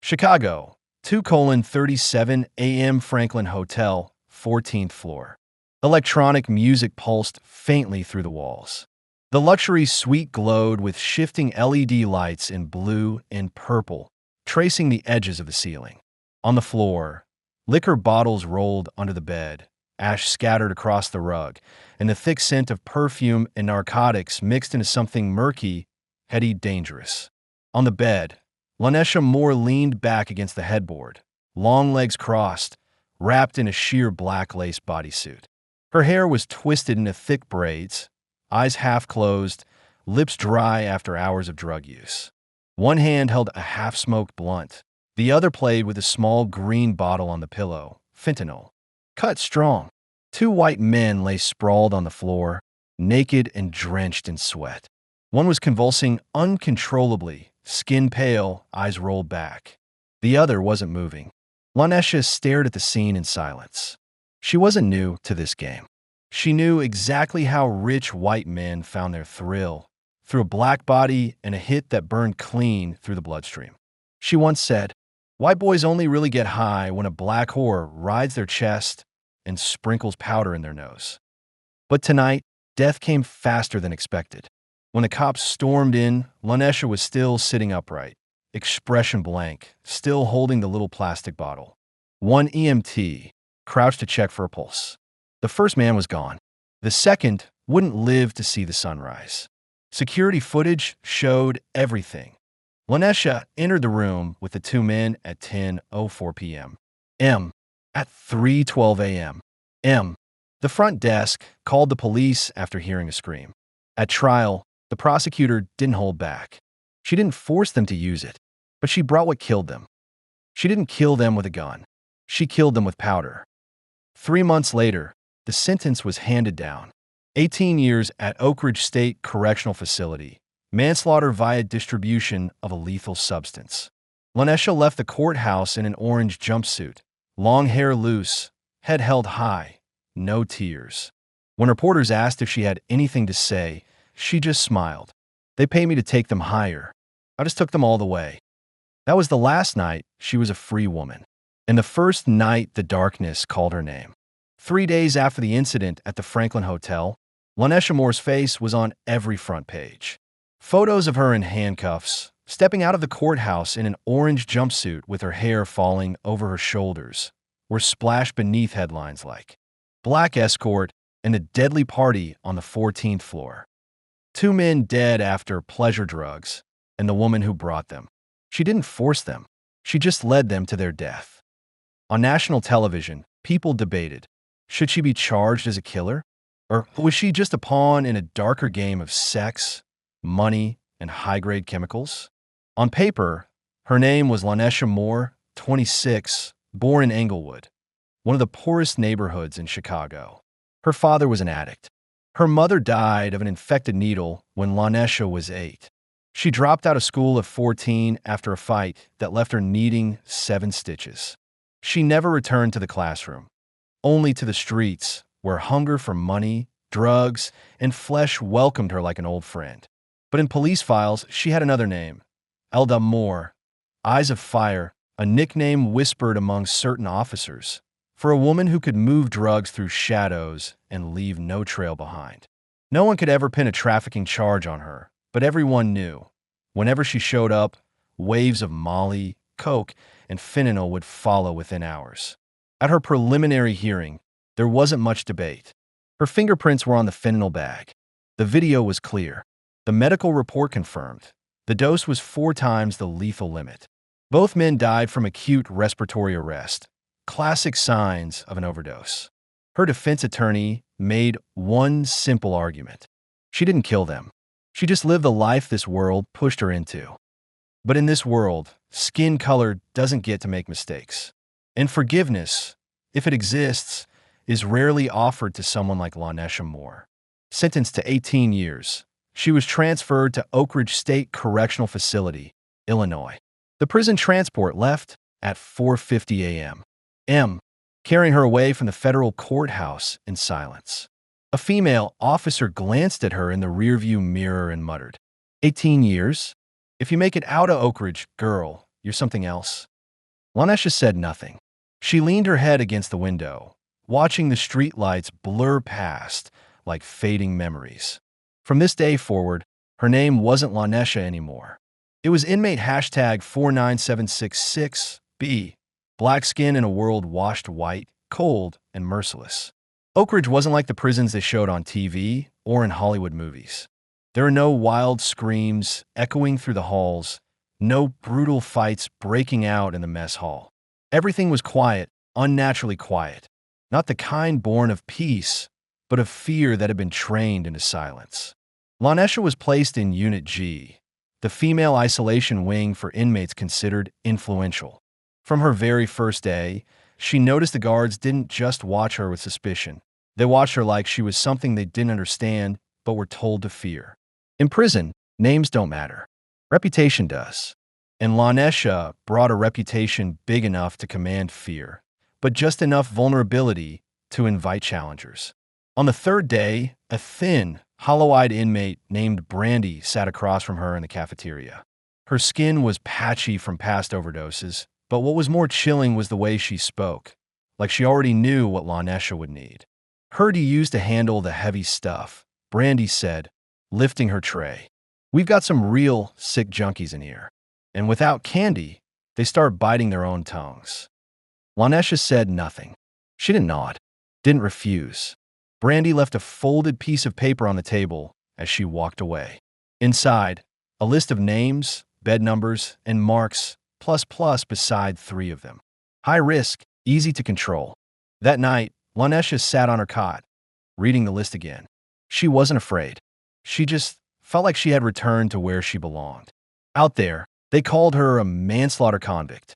Chicago, 2:37 a.m. Franklin Hotel, 14th floor. Electronic music pulsed faintly through the walls. The luxury suite glowed with shifting LED lights in blue and purple, tracing the edges of the ceiling. On the floor, liquor bottles rolled under the bed, ash scattered across the rug, and the thick scent of perfume and narcotics mixed into something murky, heady, dangerous. On the bed, Lanesha Moore leaned back against the headboard, long legs crossed, wrapped in a sheer black lace bodysuit. Her hair was twisted into thick braids, eyes half closed, lips dry after hours of drug use. One hand held a half-smoked blunt. The other played with a small green bottle on the pillow, fentanyl. Cut strong. Two white men lay sprawled on the floor, naked and drenched in sweat. One was convulsing uncontrollably, skin pale, eyes rolled back. The other wasn't moving. Lanesha stared at the scene in silence. She wasn't new to this game. She knew exactly how rich white men found their thrill, through a black body and a hit that burned clean through the bloodstream. She once said, "White boys only really get high when a black whore rides their chest and sprinkles powder in their nose." But tonight, death came faster than expected. When the cops stormed in, Lanesha was still sitting upright, expression blank, still holding the little plastic bottle. One EMT crouched to check for a pulse. The first man was gone. The second wouldn't live to see the sunrise. Security footage showed everything. Lanesha entered the room with the two men at 10:04 p.m. At 3:12 a.m. The front desk called the police after hearing a scream. At trial, the prosecutor didn't hold back. She didn't force them to use it, but she brought what killed them. She didn't kill them with a gun. She killed them with powder. 3 months later, the sentence was handed down. 18 years at Oak Ridge State Correctional Facility. Manslaughter via distribution of a lethal substance. Lanesha left the courthouse in an orange jumpsuit, long hair loose, head held high, no tears. When reporters asked if she had anything to say, she just smiled. "They pay me to take them higher. I just took them all the way." That was the last night she was a free woman, and the first night the darkness called her name. 3 days after the incident at the Franklin Hotel, Lanesha Moore's face was on every front page. Photos of her in handcuffs, stepping out of the courthouse in an orange jumpsuit with her hair falling over her shoulders, were splashed beneath headlines like "Black Escort and a Deadly Party on the 14th Floor." 2 men dead after pleasure drugs, and the woman who brought them. She didn't force them. She just led them to their death. On national television, people debated, should she be charged as a killer? Or was she just a pawn in a darker game of sex, money, and high-grade chemicals? On paper, her name was Lanesha Moore, 26, born in Englewood, one of the poorest neighborhoods in Chicago. Her father was an addict. Her mother died of an infected needle when Lanesha was 8. She dropped out of school at 14 after a fight that left her needing 7 stitches. She never returned to the classroom, only to the streets, where hunger for money, drugs, and flesh welcomed her like an old friend. But in police files, she had another name, Elda Moore, Eyes of Fire, a nickname whispered among certain officers, for a woman who could move drugs through shadows and leave no trail behind. No one could ever pin a trafficking charge on her, but everyone knew. Whenever she showed up, waves of Molly, coke, and fentanyl would follow within hours. At her preliminary hearing, there wasn't much debate. Her fingerprints were on the fentanyl bag. The video was clear. The medical report confirmed. The dose was 4 times the lethal limit. Both men died from acute respiratory arrest, classic signs of an overdose. Her defense attorney made one simple argument. She didn't kill them. She just lived the life this world pushed her into. But in this world, skin color doesn't get to make mistakes. And forgiveness, if it exists, is rarely offered to someone like Lanesha Moore. Sentenced to 18 years, she was transferred to Oak Ridge State Correctional Facility, Illinois. The prison transport left at 4:50 a.m., carrying her away from the federal courthouse in silence. A female officer glanced at her in the rearview mirror and muttered, 18 years? If you make it out of Oak Ridge, girl, you're something else. Lanesha said nothing. She leaned her head against the window, watching the streetlights blur past like fading memories. From this day forward, her name wasn't Lanesha anymore. It was inmate hashtag 49766B, black skin in a world washed white, cold, and merciless. Oak Ridge wasn't like the prisons they showed on TV or in Hollywood movies. There were no wild screams echoing through the halls, no brutal fights breaking out in the mess hall. Everything was quiet, unnaturally quiet, not the kind born of peace, but of fear that had been trained into silence. Lanesha was placed in Unit G, the female isolation wing for inmates considered influential. From her very first day, she noticed the guards didn't just watch her with suspicion. They watched her like she was something they didn't understand but were told to fear. In prison, names don't matter. Reputation does. And Lanesha brought a reputation big enough to command fear, but just enough vulnerability to invite challengers. On the third day, a thin, hollow-eyed inmate named Brandy sat across from her in the cafeteria. Her skin was patchy from past overdoses, but what was more chilling was the way she spoke, like she already knew what Lanesha would need. "Heard you used to handle the heavy stuff," Brandy said, lifting her tray. "We've got some real sick junkies in here." And without candy, they start biting their own tongues. Lanesha said nothing. She didn't nod, didn't refuse. Brandy left a folded piece of paper on the table as she walked away. Inside, a list of names, bed numbers, and marks, plus beside 3 of them. High risk, easy to control. That night, Lanesha sat on her cot, reading the list again. She wasn't afraid. She just felt like she had returned to where she belonged. Out there, they called her a manslaughter convict.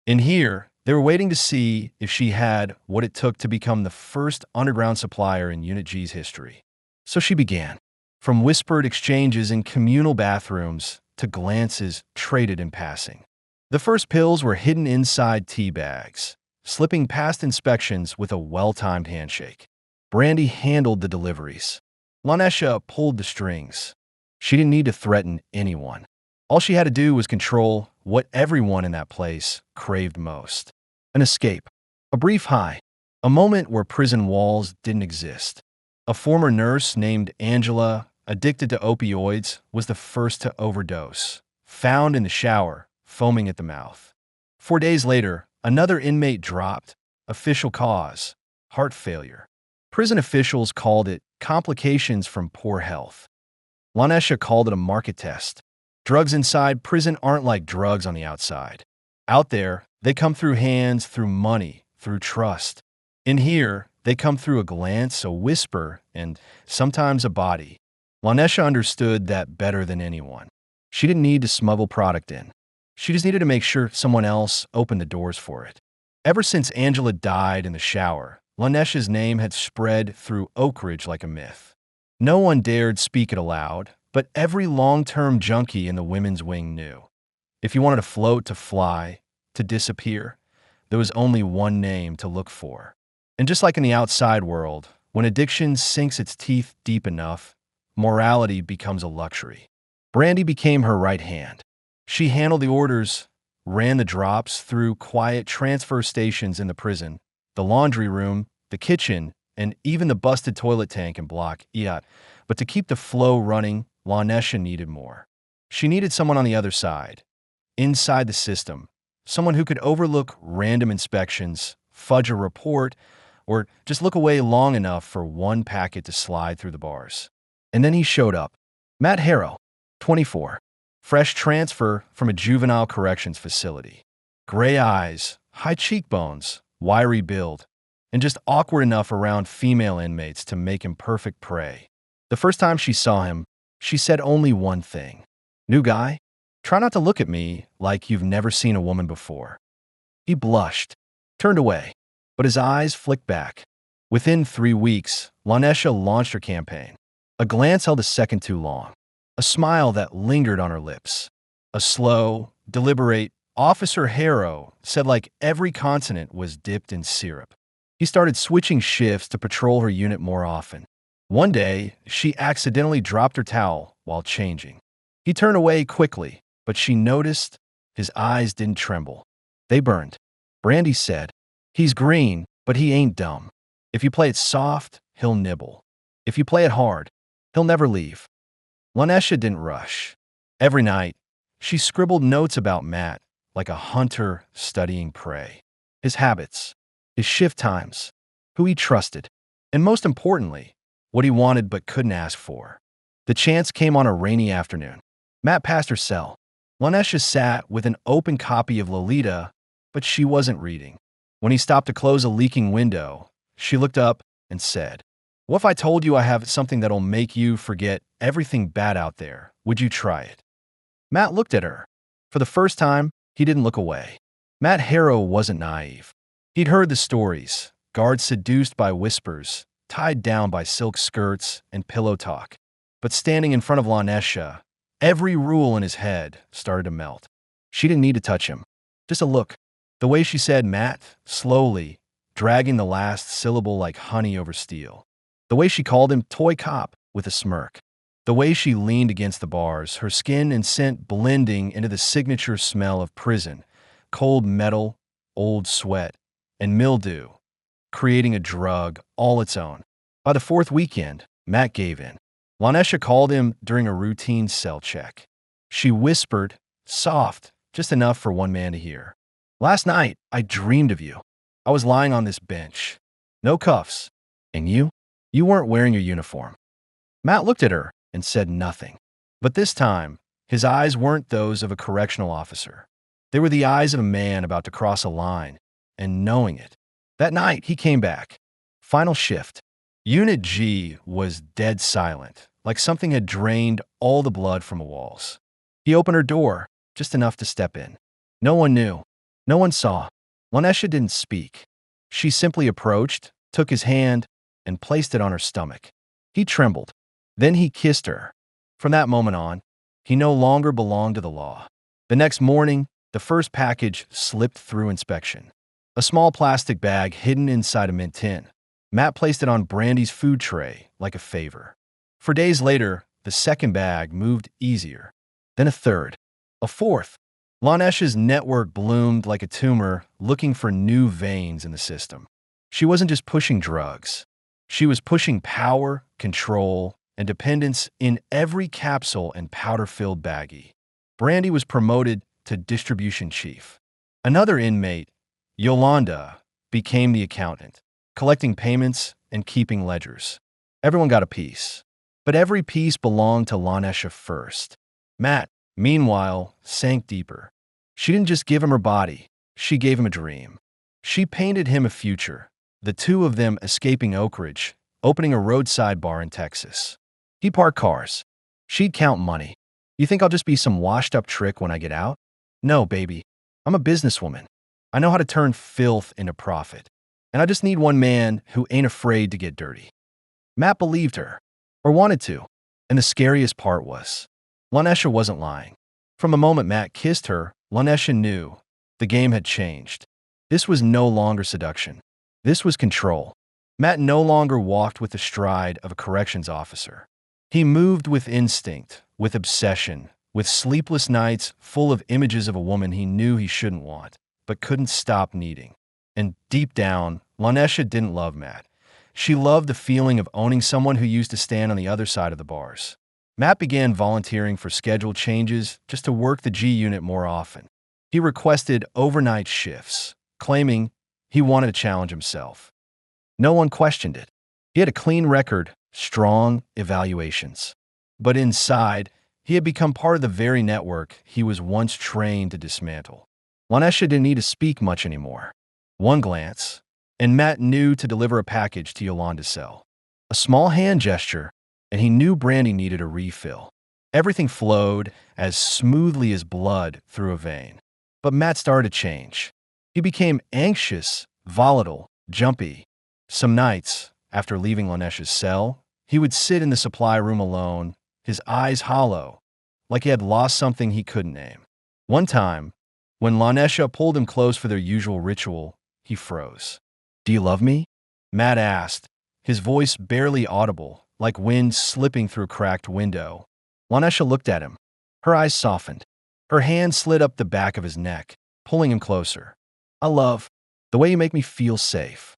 In here, they were waiting to see if she had what it took to become the first underground supplier in Unit G's history. So she began. From whispered exchanges in communal bathrooms to glances traded in passing. The first pills were hidden inside tea bags, slipping past inspections with a well-timed handshake. Brandy handled the deliveries. Lanesha pulled the strings. She didn't need to threaten anyone. All she had to do was control what everyone in that place craved most. An escape. A brief high. A moment where prison walls didn't exist. A former nurse named Angela, addicted to opioids, was the first to overdose. Found in the shower, foaming at the mouth. 4 days later, another inmate dropped. Official cause: heart failure. Prison officials called it complications from poor health. Lanesha called it a market test. Drugs inside prison aren't like drugs on the outside. Out there, they come through hands, through money, through trust. In here, they come through a glance, a whisper, and sometimes a body. Lanesha understood that better than anyone. She didn't need to smuggle product in. She just needed to make sure someone else opened the doors for it. Ever since Angela died in the shower, Lanesha's name had spread through Oak Ridge like a myth. No one dared speak it aloud, but every long-term junkie in the women's wing knew. If you wanted to float, to fly, to disappear, there was only one name to look for. And just like in the outside world, when addiction sinks its teeth deep enough, morality becomes a luxury. Brandy became her right hand. She handled the orders, ran the drops through quiet transfer stations in the prison, the laundry room, the kitchen, and even the busted toilet tank and block. Yeah, but to keep the flow running, Lanesha needed more. She needed someone on the other side, inside the system, someone who could overlook random inspections, fudge a report, or just look away long enough for one packet to slide through the bars. And then he showed up. Matt Harrow, 24, fresh transfer from a juvenile corrections facility. Gray eyes, high cheekbones, wiry build, and just awkward enough around female inmates to make him perfect prey. The first time she saw him, she said only one thing. "New guy? Try not to look at me like you've never seen a woman before." He blushed, turned away, but his eyes flicked back. Within 3 weeks, Lanesha launched her campaign. A glance held a second too long. A smile that lingered on her lips. A slow, deliberate, "Officer Harrow," said like every consonant was dipped in syrup. He started switching shifts to patrol her unit more often. One day, she accidentally dropped her towel while changing. He turned away quickly, but she noticed his eyes didn't tremble. They burned. Brandy said, "He's green, but he ain't dumb. If you play it soft, he'll nibble. If you play it hard, he'll never leave." Lanesha didn't rush. Every night, she scribbled notes about Matt, like a hunter studying prey. His habits, his shift times, who he trusted, and most importantly, what he wanted but couldn't ask for. The chance came on a rainy afternoon. Matt passed her cell. Lanesha sat with an open copy of Lolita, but she wasn't reading. When he stopped to close a leaking window, she looked up and said, "What if I told you I have something that'll make you forget everything bad out there? Would you try it?" Matt looked at her. For the first time, he didn't look away. Matt Harrow wasn't naive. He'd heard the stories, guards seduced by whispers, tied down by silk skirts and pillow talk. But standing in front of Lanesha, every rule in his head started to melt. She didn't need to touch him. Just a look. The way she said Matt, slowly, dragging the last syllable like honey over steel. The way she called him toy cop with a smirk. The way she leaned against the bars, her skin and scent blending into the signature smell of prison, cold metal, old sweat, and mildew, creating a drug all its own. By the fourth weekend, Matt gave in. Lanesha called him during a routine cell check. She whispered, soft, just enough for one man to hear. "Last night, I dreamed of you. I was lying on this bench. No cuffs. And you? You weren't wearing your uniform." Matt looked at her and said nothing. But this time, his eyes weren't those of a correctional officer. They were the eyes of a man about to cross a line, and knowing it. That night, he came back. Final shift. Unit G was dead silent, like something had drained all the blood from the walls. He opened her door, just enough to step in. No one knew. No one saw. Lanesha didn't speak. She simply approached, took his hand, and placed it on her stomach. He trembled. Then he kissed her. From that moment on, he no longer belonged to the law. The next morning, the first package slipped through inspection. A small plastic bag hidden inside a mint tin. Matt placed it on Brandy's food tray like a favor. For days later, the second bag moved easier. Then a third. A fourth. Lanesha's network bloomed like a tumor, looking for new veins in the system. She wasn't just pushing drugs. She was pushing power, control, and dependence in every capsule and powder-filled baggie. Brandy was promoted to distribution chief. Another inmate, Yolanda, became the accountant, collecting payments and keeping ledgers. Everyone got a piece. But every piece belonged to Lanesha first. Matt, meanwhile, sank deeper. She didn't just give him her body, she gave him a dream. She painted him a future, the two of them escaping Oak Ridge, opening a roadside bar in Texas. He'd park cars. She'd count money. "You think I'll just be some washed-up trick when I get out?" "No, baby. I'm a businesswoman. I know how to turn filth into profit. And I just need one man who ain't afraid to get dirty." Matt believed her, or wanted to. And the scariest part was, Lanesha wasn't lying. From the moment Matt kissed her, Lanesha knew the game had changed. This was no longer seduction. This was control. Matt no longer walked with the stride of a corrections officer. He moved with instinct, with obsession, with sleepless nights full of images of a woman he knew he shouldn't want, but couldn't stop needing. And deep down, Lanesha didn't love Matt. She loved the feeling of owning someone who used to stand on the other side of the bars. Matt began volunteering for schedule changes just to work the G unit more often. He requested overnight shifts, claiming he wanted to challenge himself. No one questioned it. He had a clean record, strong evaluations. But inside, he had become part of the very network he was once trained to dismantle. Lanesha didn't need to speak much anymore. One glance, and Matt knew to deliver a package to Yolanda's cell. A small hand gesture, and he knew Brandy needed a refill. Everything flowed as smoothly as blood through a vein. But Matt started to change. He became anxious, volatile, jumpy. Some nights, after leaving Lanesha's cell, he would sit in the supply room alone, his eyes hollow, like he had lost something he couldn't name. One time, when Lanesha pulled him close for their usual ritual, he froze. "Do you love me?" Matt asked, his voice barely audible, like wind slipping through a cracked window. Lanesha looked at him. Her eyes softened. Her hand slid up the back of his neck, pulling him closer. I love the way you make me feel safe.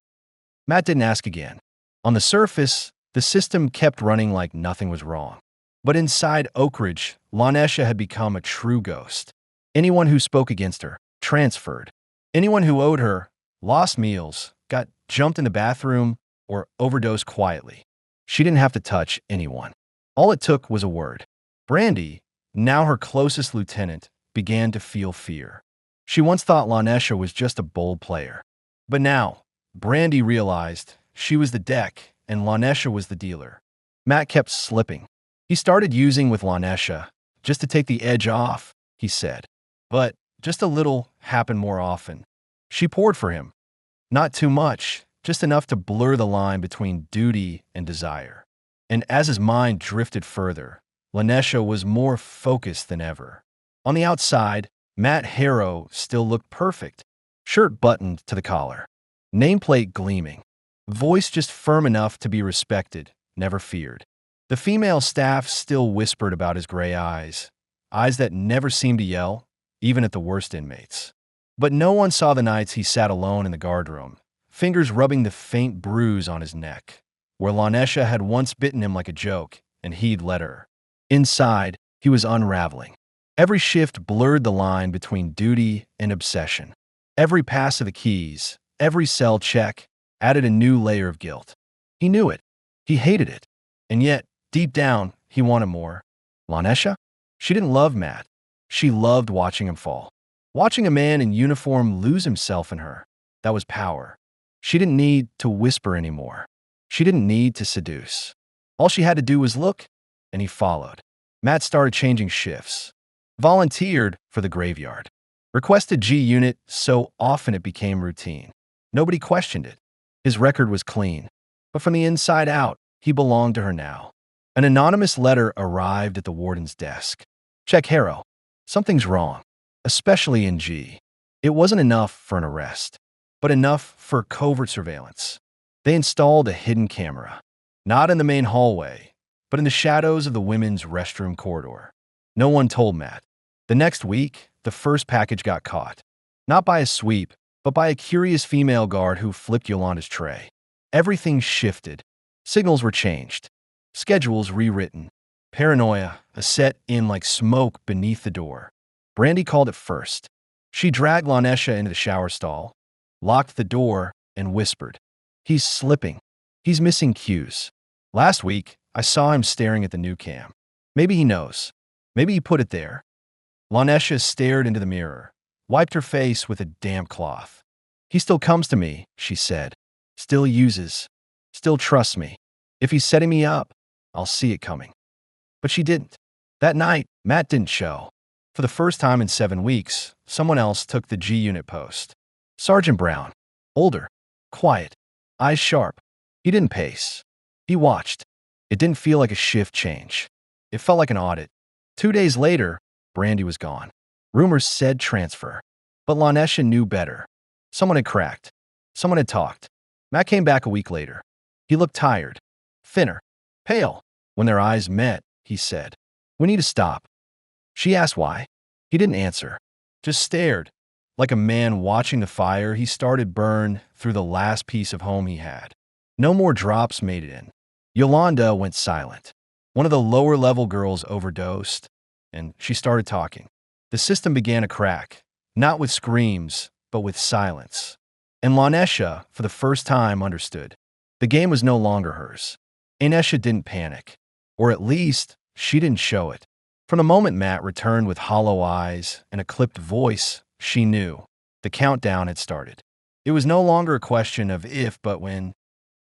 Matt didn't ask again. On the surface, the system kept running like nothing was wrong. But inside Oak Ridge, Lanesha had become a true ghost. Anyone who spoke against her, transferred. Anyone who owed her, lost meals, got jumped in the bathroom, or overdosed quietly. She didn't have to touch anyone. All it took was a word. Brandy, now her closest lieutenant, began to feel fear. She once thought Lanesha was just a bold player. But now, Brandy realized she was the deck and Lanesha was the dealer. Matt kept slipping. He started using with Lanesha just to take the edge off, he said. But just a little happened more often. She poured for him. Not too much, just enough to blur the line between duty and desire. And as his mind drifted further, Lanesha was more focused than ever. On the outside, Matt Harrow still looked perfect. Shirt buttoned to the collar. Nameplate gleaming. Voice just firm enough to be respected, never feared. The female staff still whispered about his gray eyes. Eyes that never seemed to yell, even at the worst inmates. But no one saw the nights he sat alone in the guardroom, fingers rubbing the faint bruise on his neck, where Lanesha had once bitten him like a joke, and he'd let her. Inside, he was unraveling. Every shift blurred the line between duty and obsession. Every pass of the keys, every cell check, added a new layer of guilt. He knew it. He hated it. And yet, deep down, he wanted more. Lanesha? She didn't love Matt. She loved watching him fall. Watching a man in uniform lose himself in her. That was power. She didn't need to whisper anymore. She didn't need to seduce. All she had to do was look, and he followed. Matt started changing shifts. Volunteered for the graveyard. Requested G Unit so often it became routine. Nobody questioned it. His record was clean. But from the inside out, he belonged to her now. An anonymous letter arrived at the warden's desk. Check Harrow. Something's wrong, especially in G. It wasn't enough for an arrest, but enough for covert surveillance. They installed a hidden camera, not in the main hallway, but in the shadows of the women's restroom corridor. No one told Matt. The next week, the first package got caught. Not by a sweep, but by a curious female guard who flipped Yolanda's tray. Everything shifted. Signals were changed. Schedules rewritten. Paranoia, a set in like smoke beneath the door. Brandy called it first. She dragged Lanesha into the shower stall, locked the door, and whispered, "He's slipping. He's missing cues. Last week, I saw him staring at the new cam. Maybe he knows. Maybe he put it there." Lanesha stared into the mirror, wiped her face with a damp cloth. "He still comes to me," she said. "Still uses. Still trusts me. If he's setting me up, I'll see it coming." But she didn't. That night, Matt didn't show. For the first time in 7 weeks, someone else took the G Unit post. Sergeant Brown. Older. Quiet. Eyes sharp. He didn't pace. He watched. It didn't feel like a shift change. It felt like an audit. 2 days later, Brandy was gone. Rumors said transfer. But Lanesha knew better. Someone had cracked. Someone had talked. Matt came back a week later. He looked tired. Thinner. Pale. When their eyes met, he said, "We need to stop." She asked why. He didn't answer. Just stared. Like a man watching the fire he started burn through the last piece of home he had. No more drops made it in. Yolanda went silent. One of the lower-level girls overdosed, and she started talking. The system began to crack, not with screams, but with silence. And Lanesha, for the first time, understood. The game was no longer hers. Lanesha didn't panic. Or at least, she didn't show it. From the moment Matt returned with hollow eyes and a clipped voice, she knew. The countdown had started. It was no longer a question of if but when.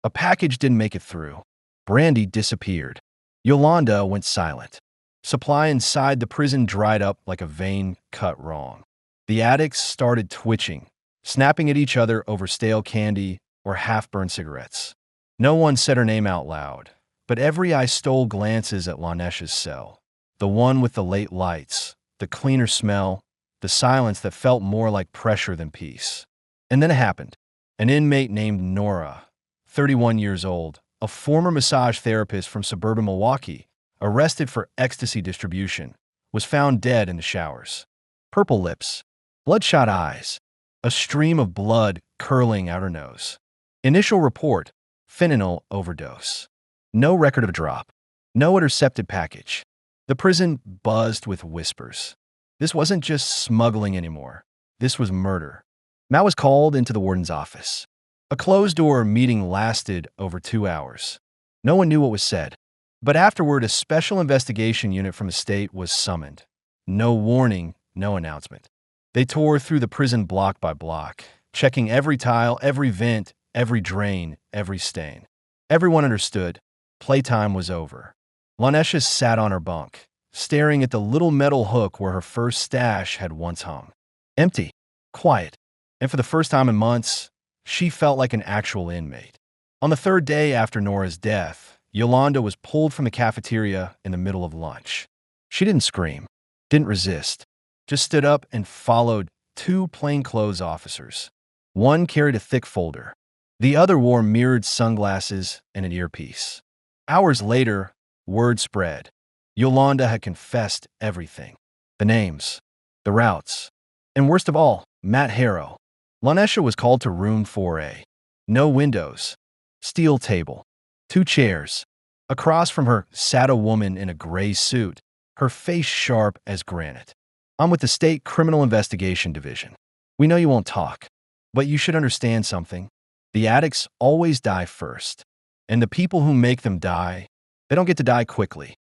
A package didn't make it through. Brandy disappeared. Yolanda went silent. Supply inside the prison dried up like a vein cut wrong. The addicts started twitching, snapping at each other over stale candy or half-burned cigarettes. No one said her name out loud, but every eye stole glances at Lanesha's cell. The one with the late lights, the cleaner smell, the silence that felt more like pressure than peace. And then it happened. An inmate named Nora, 31 years old, a former massage therapist from suburban Milwaukee, arrested for ecstasy distribution, was found dead in the showers. Purple lips, bloodshot eyes. a stream of blood curling out her nose. Initial report, fentanyl overdose. No record of a drop. No intercepted package. The prison buzzed with whispers. This wasn't just smuggling anymore. This was murder. Matt was called into the warden's office. A closed-door meeting lasted over 2 hours. No one knew what was said. But afterward, a special investigation unit from the state was summoned. No warning, no announcement. They tore through the prison block by block, checking every tile, every vent, every drain, every stain. Everyone understood. Playtime was over. Lanesha sat on her bunk, staring at the little metal hook where her first stash had once hung. Empty, quiet, and for the first time in months, she felt like an actual inmate. On the third day after Nora's death, Yolanda was pulled from the cafeteria in the middle of lunch. She didn't scream, didn't resist, just stood up and followed 2 plainclothes officers. One carried a thick folder. The other wore mirrored sunglasses and an earpiece. Hours later, word spread. Yolanda had confessed everything. The names, the routes, and worst of all, Matt Harrow. Lanesha was called to room 4A. No windows. Steel table. 2 chairs. Across from her sat a woman in a gray suit, her face sharp as granite. I'm with the State Criminal Investigation Division. We know you won't talk, but you should understand something. The addicts always die first, and the people who make them die, they don't get to die quickly.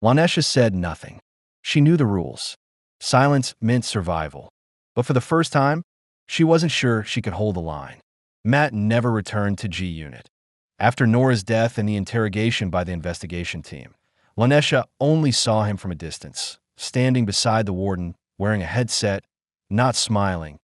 Lanesha said nothing. She knew the rules. Silence meant survival. But for the first time, she wasn't sure she could hold the line. Matt never returned to G Unit. After Nora's death and the interrogation by the investigation team, Lanesha only saw him from a distance, standing beside the warden, wearing a headset, not smiling,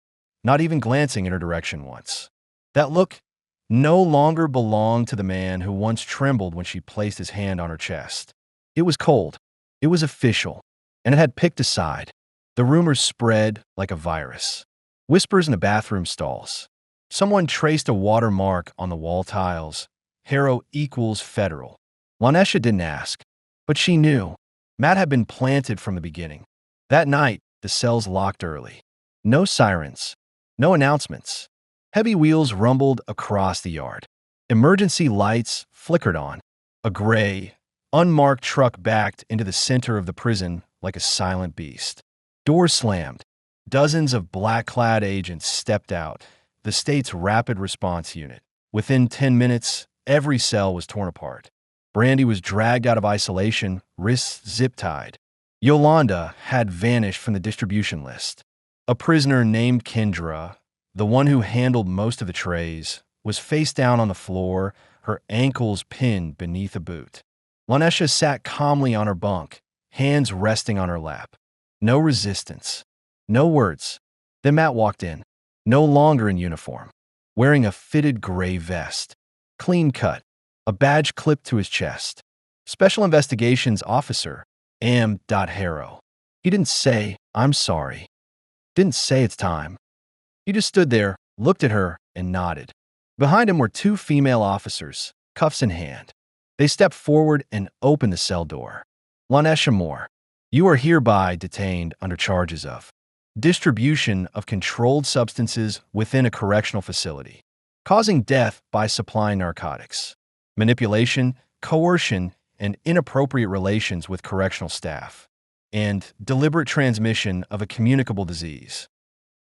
not even glancing in her direction once. That look no longer belonged to the man who once trembled when she placed his hand on her chest. It was cold, it was official, and it had picked a side. The rumors spread like a virus. Whispers in the bathroom stalls. Someone traced a watermark on the wall tiles. Harrow equals federal. Lanesha didn't ask, but she knew. Matt had been planted from the beginning. That night, the cells locked early. No sirens, no announcements. Heavy wheels rumbled across the yard. Emergency lights flickered on. A gray, unmarked truck backed into the center of the prison like a silent beast. Doors slammed. Dozens of black-clad agents stepped out, the state's rapid response unit. Within 10 minutes, every cell was torn apart. Brandy was dragged out of isolation, wrists zip-tied. Yolanda had vanished from the distribution list. A prisoner named Kendra, the one who handled most of the trays, was face down on the floor, her ankles pinned beneath a boot. Lanesha sat calmly on her bunk, hands resting on her lap. No resistance. No words. Then Matt walked in, no longer in uniform, wearing a fitted gray vest. Clean cut, a badge clipped to his chest. Special Investigations Officer, Am. Harrow. He didn't say, "I'm sorry." Didn't say it's time. He just stood there, looked at her, and nodded. Behind him were 2 female officers, cuffs in hand. They stepped forward and opened the cell door. Lanesha Moore, you are hereby detained under charges of distribution of controlled substances within a correctional facility, causing death by supplying narcotics, manipulation, coercion, and inappropriate relations with correctional staff, and deliberate transmission of a communicable disease.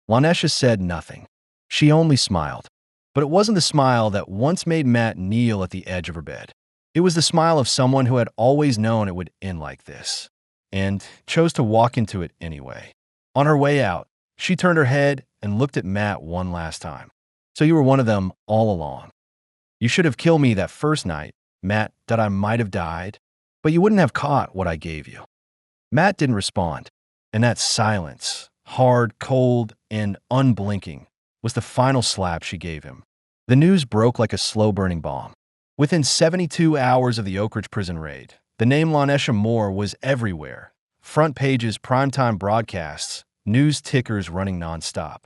Lanesha said nothing. She only smiled. But it wasn't the smile that once made Matt kneel at the edge of her bed. It was the smile of someone who had always known it would end like this, and chose to walk into it anyway. On her way out, she turned her head and looked at Matt one last time. So you were one of them all along. You should have killed me that first night, Matt, that I might have died, but you wouldn't have caught what I gave you. Matt didn't respond, and that silence, hard, cold, and unblinking, was the final slap she gave him. The news broke like a slow-burning bomb. Within 72 hours of the Oak Ridge prison raid, the name Lanesha Moore was everywhere. Front pages, primetime broadcasts, news tickers running nonstop.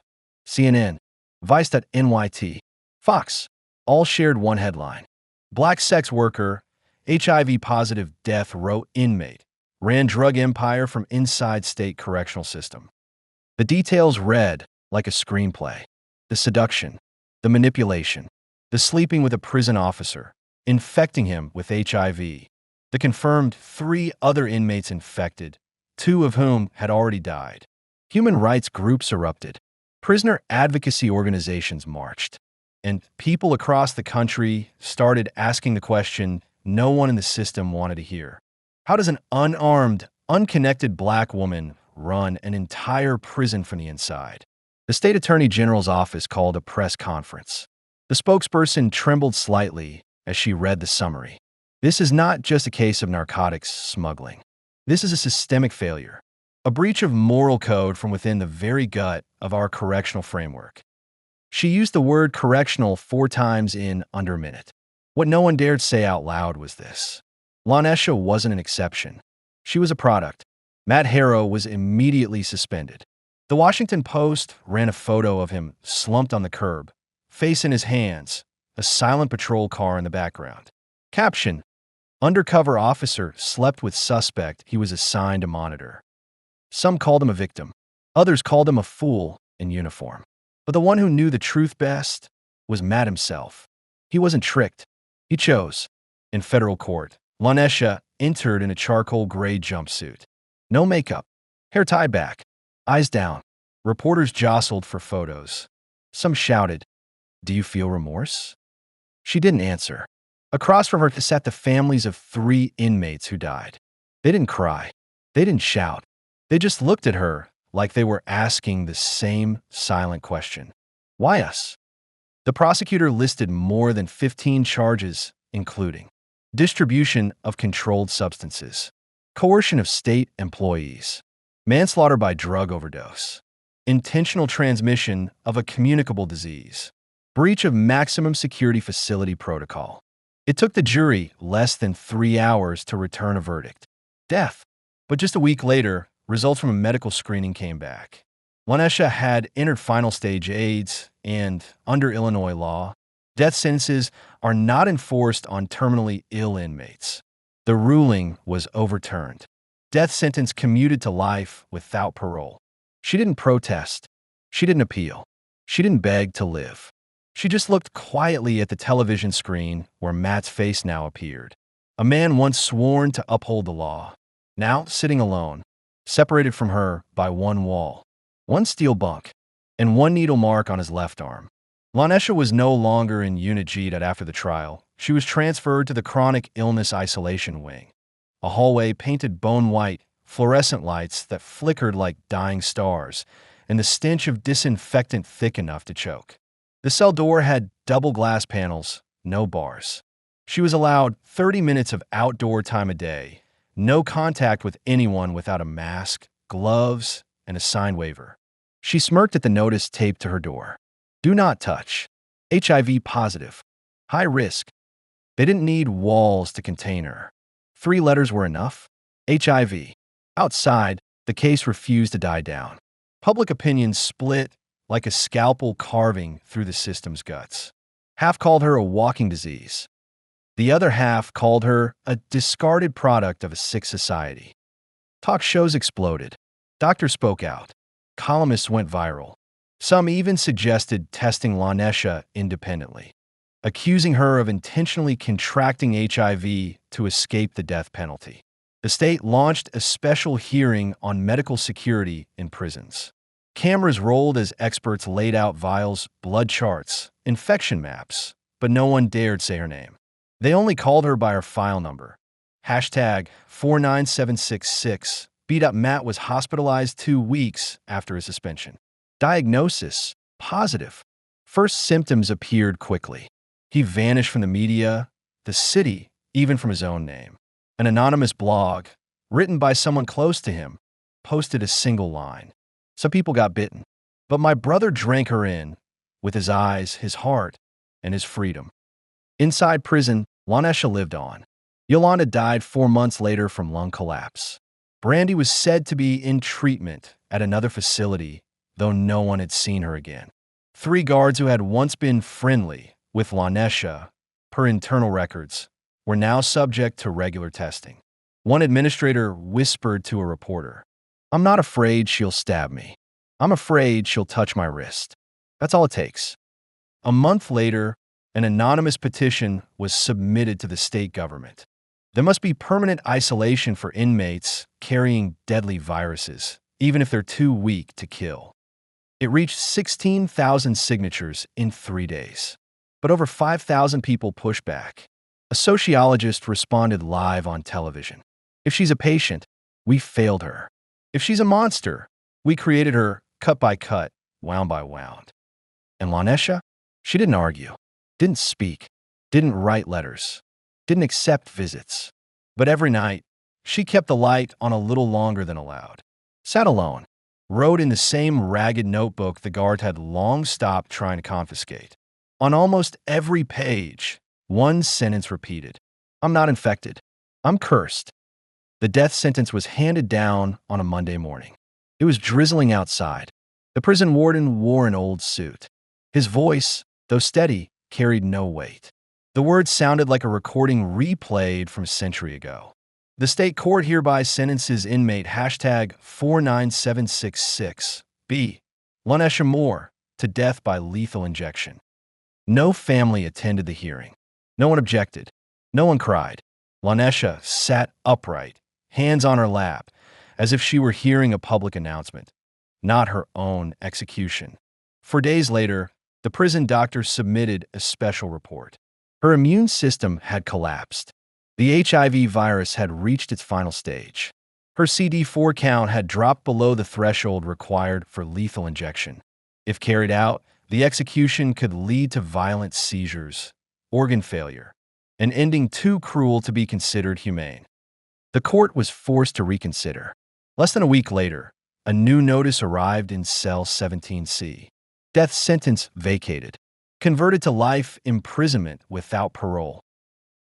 CNN, Vice.NYT, Fox, all shared one headline. Black sex worker, HIV-positive death row inmate, ran drug empire from inside state correctional system. The details read like a screenplay. the seduction, the manipulation, the sleeping with a prison officer, infecting him with HIV. The confirmed 3 other inmates infected, 2 of whom had already died. Human rights groups erupted. Prisoner advocacy organizations marched. And people across the country started asking the question no one in the system wanted to hear. How does an unarmed, unconnected black woman run an entire prison from the inside? The state attorney general's office called a press conference. The spokesperson trembled slightly as she read the summary. This is not just a case of narcotics smuggling. This is a systemic failure, a breach of moral code from within the very gut of our correctional framework. She used the word correctional 4 times in under a minute. What no one dared say out loud was this: Lanesha wasn't an exception. She was a product. Matt Harrow was immediately suspended. The Washington Post ran a photo of him slumped on the curb, face in his hands, a silent patrol car in the background. Caption: Undercover officer slept with suspect he was assigned to monitor. Some called him a victim. Others called him a fool in uniform. But the one who knew the truth best was Matt himself. He wasn't tricked. He chose. In federal court, Lanesha entered in a charcoal gray jumpsuit. No makeup. Hair tied back. Eyes down. Reporters jostled for photos. Some shouted, "Do you feel remorse?" She didn't answer. Across from her sat the families of 3 inmates who died. They didn't cry. They didn't shout. They just looked at her like they were asking the same silent question. Why us? The prosecutor listed more than 15 charges, including distribution of controlled substances, coercion of state employees, manslaughter by drug overdose, intentional transmission of a communicable disease, breach of maximum security facility protocol. It took the jury less than 3 hours to return a verdict: death. But just a week later, results from a medical screening came back. Lanesha had entered final stage AIDS, and under Illinois law, death sentences are not enforced on terminally ill inmates. The ruling was overturned. Death sentence commuted to life without parole. She didn't protest. She didn't appeal. She didn't beg to live. She just looked quietly at the television screen where Matt's face now appeared. A man once sworn to uphold the law, now sitting alone, separated from her by one wall, one steel bunk, and one needle mark on his left arm. Lanesha was no longer in Unit G after the trial. She was transferred to the Chronic Illness Isolation Wing, a hallway painted bone white, fluorescent lights that flickered like dying stars, and the stench of disinfectant thick enough to choke. The cell door had double glass panels, no bars. She was allowed 30 minutes of outdoor time a day, no contact with anyone without a mask, gloves, and a signed waiver. She smirked at the notice taped to her door. Do not touch. HIV positive. High risk. They didn't need walls to contain her. 3 letters were enough. HIV. Outside, the case refused to die down. Public opinion split like a scalpel carving through the system's guts. Half called her a walking disease. The other half called her a discarded product of a sick society. Talk shows exploded. Doctors spoke out. Columnists went viral. Some even suggested testing Lanesha independently, accusing her of intentionally contracting HIV to escape the death penalty. The state launched a special hearing on medical security in prisons. Cameras rolled as experts laid out vials, blood charts, infection maps, but no one dared say her name. They only called her by her file number. Hashtag 49766. Beat up Matt was hospitalized 2 weeks after his suspension. Diagnosis: positive. First symptoms appeared quickly. He vanished from the media, the city, even from his own name. An anonymous blog, written by someone close to him, posted a single line. Some people got bitten, but my brother drank her in, with his eyes, his heart, and his freedom. Inside prison, Lanesha lived on. Yolanda died 4 months later from lung collapse. Brandy was said to be in treatment at another facility, though no one had seen her again. 3 guards who had once been friendly with Lanesha, per internal records, were now subject to regular testing. One administrator whispered to a reporter, "I'm not afraid she'll stab me. I'm afraid she'll touch my wrist." That's all it takes. A month later, an anonymous petition was submitted to the state government. There must be permanent isolation for inmates carrying deadly viruses, even if they're too weak to kill. It reached 16,000 signatures in 3 days. But over 5,000 people pushed back. A sociologist responded live on television. If she's a patient, we failed her. If she's a monster, we created her cut by cut, wound by wound. And Lanesha? She didn't argue, didn't speak, didn't write letters, didn't accept visits. But every night, she kept the light on a little longer than allowed. Sat alone, wrote in the same ragged notebook the guard had long stopped trying to confiscate. On almost every page, one sentence repeated, "I'm not infected. I'm cursed." The death sentence was handed down on a Monday morning. It was drizzling outside. The prison warden wore an old suit. His voice, though steady, carried no weight. The words sounded like a recording replayed from a century ago. The state court hereby sentences inmate #49766B, Lanesha Moore, to death by lethal injection. No family attended the hearing. No one objected. No one cried. Lanesha sat upright, hands on her lap, as if she were hearing a public announcement, not her own execution. 4 days later, the prison doctor submitted a special report. Her immune system had collapsed. The HIV virus had reached its final stage. Her CD4 count had dropped below the threshold required for lethal injection. If carried out, the execution could lead to violent seizures, organ failure, an ending too cruel to be considered humane. The court was forced to reconsider. Less than a week later, a new notice arrived in cell 17C. Death sentence vacated, converted to life imprisonment without parole.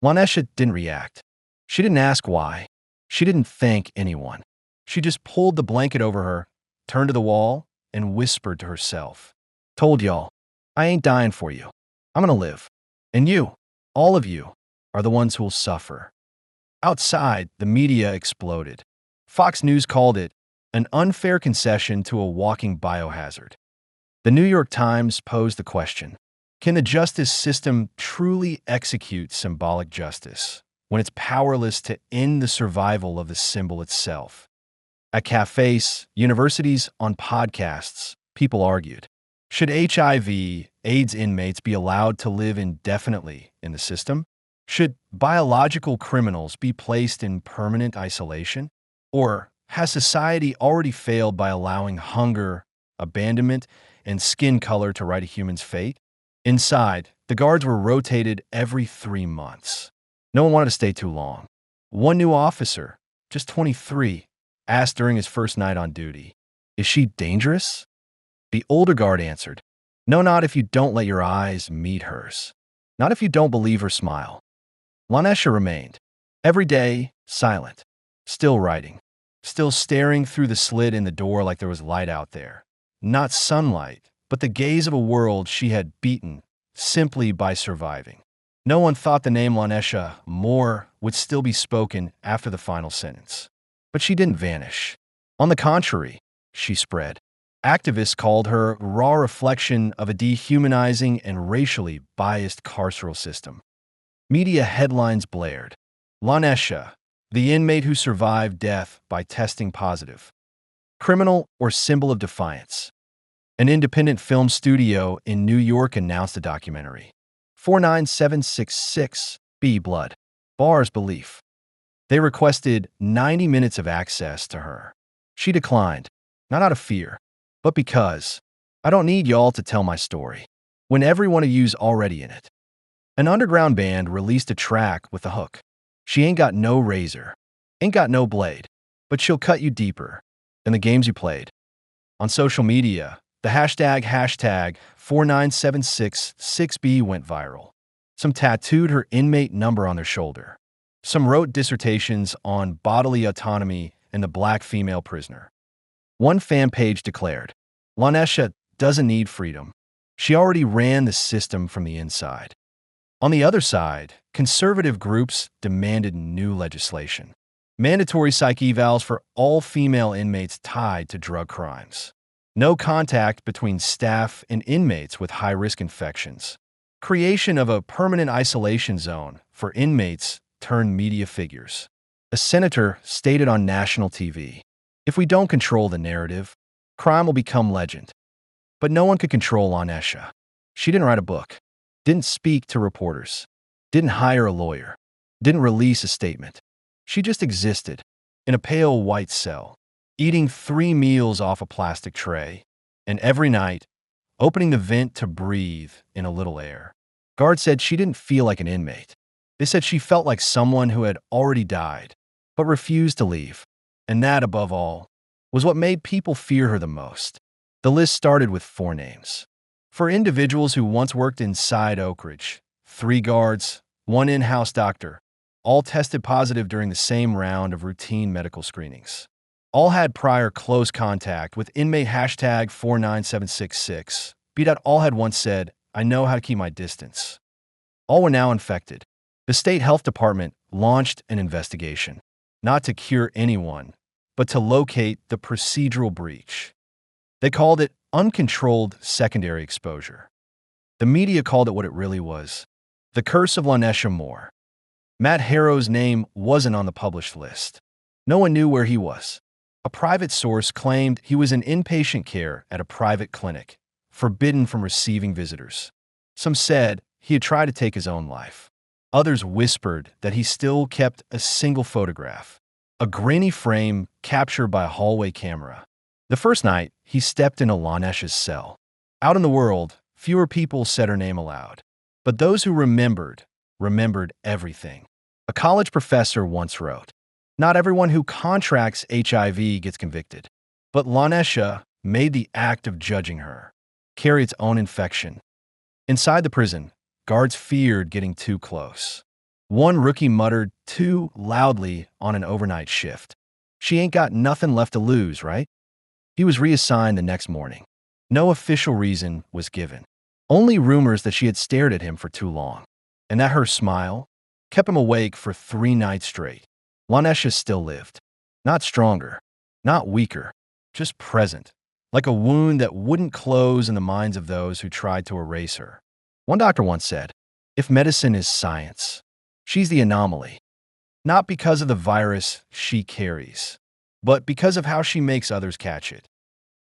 Lanesha didn't react. She didn't ask why. She didn't thank anyone. She just pulled the blanket over her, turned to the wall, and whispered to herself, "Told y'all, I ain't dying for you. I'm gonna live. And you, all of you, are the ones who'll suffer." Outside, the media exploded. Fox News called it an unfair concession to a walking biohazard. The New York Times posed the question, can the justice system truly execute symbolic justice when it's powerless to end the survival of the symbol itself? At cafes, universities, on podcasts, people argued, should HIV/AIDS inmates be allowed to live indefinitely in the system? Should biological criminals be placed in permanent isolation? Or has society already failed by allowing hunger, abandonment, and skin color to write a human's fate? Inside, the guards were rotated every 3 months. No one wanted to stay too long. One new officer, just 23, asked during his first night on duty, "Is she dangerous?" The older guard answered, "No, not if you don't let your eyes meet hers. Not if you don't believe her smile." Lanesha remained, every day, silent, still writing, still staring through the slit in the door like there was light out there. Not sunlight, but the gaze of a world she had beaten simply by surviving. No one thought the name Lanesha Moore would still be spoken after the final sentence. But she didn't vanish. On the contrary, she spread. Activists called her a raw reflection of a dehumanizing and racially biased carceral system. Media headlines blared, "Lanesha, the inmate who survived death by testing positive. Criminal or symbol of defiance." An independent film studio in New York announced a documentary, 49766B Blood, Bars Belief. They requested 90 minutes of access to her. She declined, not out of fear, but because, "I don't need y'all to tell my story, when every one of you's already in it." An underground band released a track with a hook. "She ain't got no razor, ain't got no blade, but she'll cut you deeper than the games you played." On social media, the hashtag 49766B went viral. Some tattooed her inmate number on their shoulder. Some wrote dissertations on bodily autonomy and the black female prisoner. One fan page declared, "Lanesha doesn't need freedom. She already ran the system from the inside." On the other side, conservative groups demanded new legislation. Mandatory psych evals for all female inmates tied to drug crimes. No contact between staff and inmates with high-risk infections. Creation of a permanent isolation zone for inmates turned media figures. A senator stated on national TV, "If we don't control the narrative, crime will become legend." But no one could control Lanesha. She didn't write a book, didn't speak to reporters, didn't hire a lawyer, didn't release a statement. She just existed in a pale white cell, eating 3 meals off a plastic tray, and every night, opening the vent to breathe in a little air. Guards said she didn't feel like an inmate. They said she felt like someone who had already died, but refused to leave. And that, above all, was what made people fear her the most. The list started with 4 names. For individuals who once worked inside Oak Ridge, 3 guards, 1 in-house doctor, all tested positive during the same round of routine medical screenings. All had prior close contact with inmate hashtag 49766. All had once said, "I know how to keep my distance." All were now infected. The state health department launched an investigation, not to cure anyone, but to locate the procedural breach. They called it uncontrolled secondary exposure. The media called it what it really was: the curse of Lanesha Moore. Matt Harrow's name wasn't on the published list. No one knew where he was. A private source claimed he was in inpatient care at a private clinic, forbidden from receiving visitors. Some said he had tried to take his own life. Others whispered that he still kept a single photograph, a grainy frame captured by a hallway camera. The first night, he stepped into Lanesha's cell. Out in the world, fewer people said her name aloud. But those who remembered everything. A college professor once wrote, "Not everyone who contracts HIV gets convicted, but Lanesha made the act of judging her carry its own infection." Inside the prison, guards feared getting too close. One rookie muttered too loudly on an overnight shift, "She ain't got nothing left to lose, right?" He was reassigned the next morning. No official reason was given. Only rumors that she had stared at him for too long, and that her smile kept him awake for 3 nights straight. Lanesha still lived. Not stronger, not weaker, just present, like a wound that wouldn't close in the minds of those who tried to erase her. One doctor once said, "If medicine is science, she's the anomaly. Not because of the virus she carries, but because of how she makes others catch it."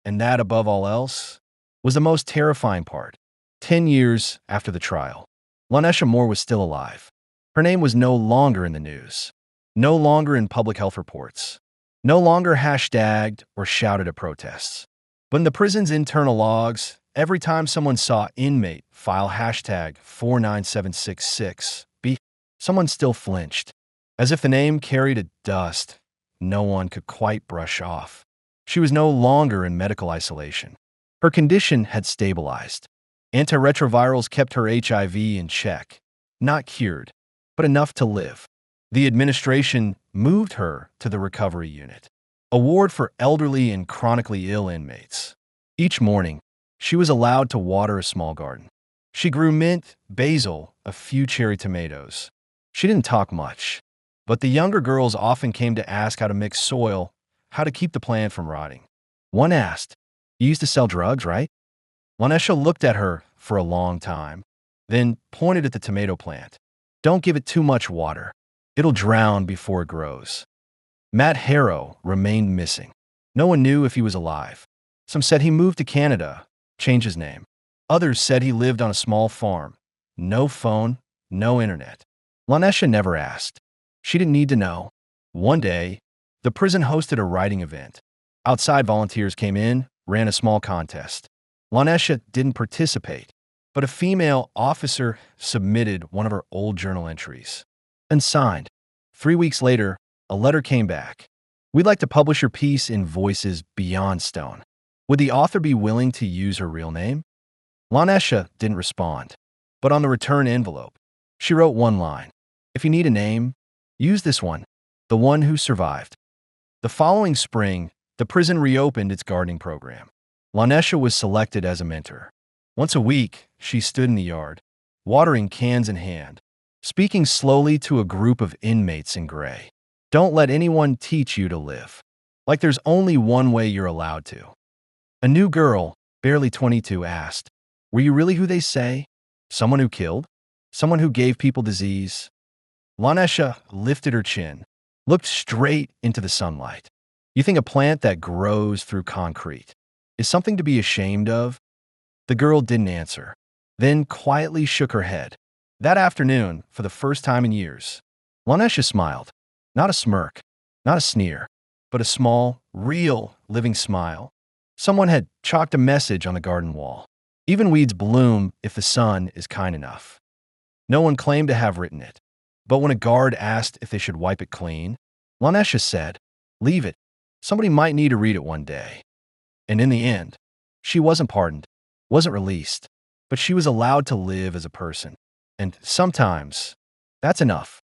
And that, above all else, was the most terrifying part. 10 years after the trial, Lanesha Moore was still alive. Her name was no longer in the news, no longer in public health reports, no longer hashtagged or shouted at protests. But in the prison's internal logs, every time someone saw inmate file hashtag 49766, someone still flinched, as if the name carried a dust no one could quite brush off. She was no longer in medical isolation. Her condition had stabilized. Antiretrovirals kept her HIV in check, not cured, but enough to live. The administration moved her to the recovery unit, a ward for elderly and chronically ill inmates. Each morning, she was allowed to water a small garden. She grew mint, basil, a few cherry tomatoes. She didn't talk much, but the younger girls often came to ask how to mix soil, how to keep the plant from rotting. One asked, "You used to sell drugs, right?" Lanesha looked at her for a long time, then pointed at the tomato plant. "Don't give it too much water. It'll drown before it grows." Matt Harrow remained missing. No one knew if he was alive. Some said he moved to Canada, changed his name. Others said he lived on a small farm. No phone, no internet. Lanesha never asked. She didn't need to know. One day, the prison hosted a writing event. Outside volunteers came in, ran a small contest. Lanesha didn't participate, but a female officer submitted one of her old journal entries and signed. 3 weeks later, a letter came back. "We'd like to publish your piece in Voices Beyond Stone. Would the author be willing to use her real name?" Lanesha didn't respond, but on the return envelope, she wrote one line: "If you need a name, use this one, the one who survived." The following spring, the prison reopened its gardening program. Lanesha was selected as a mentor. Once a week, she stood in the yard, watering cans in hand, speaking slowly to a group of inmates in gray. "Don't let anyone teach you to live. Like there's only one way you're allowed to." A new girl, barely 22, asked, "Were you really who they say? Someone who killed? Someone who gave people disease?" Lanesha lifted her chin, looked straight into the sunlight. "You think a plant that grows through concrete is something to be ashamed of?" The girl didn't answer, then quietly shook her head. That afternoon, for the first time in years, Lanesha smiled. Not a smirk, not a sneer, but a small, real, living smile. Someone had chalked a message on the garden wall. Even weeds bloom if the sun is kind enough. No one claimed to have written it. But when a guard asked if they should wipe it clean, Lanesha said, "Leave it. Somebody might need to read it one day." And in the end, she wasn't pardoned, wasn't released, but she was allowed to live as a person. And sometimes, that's enough.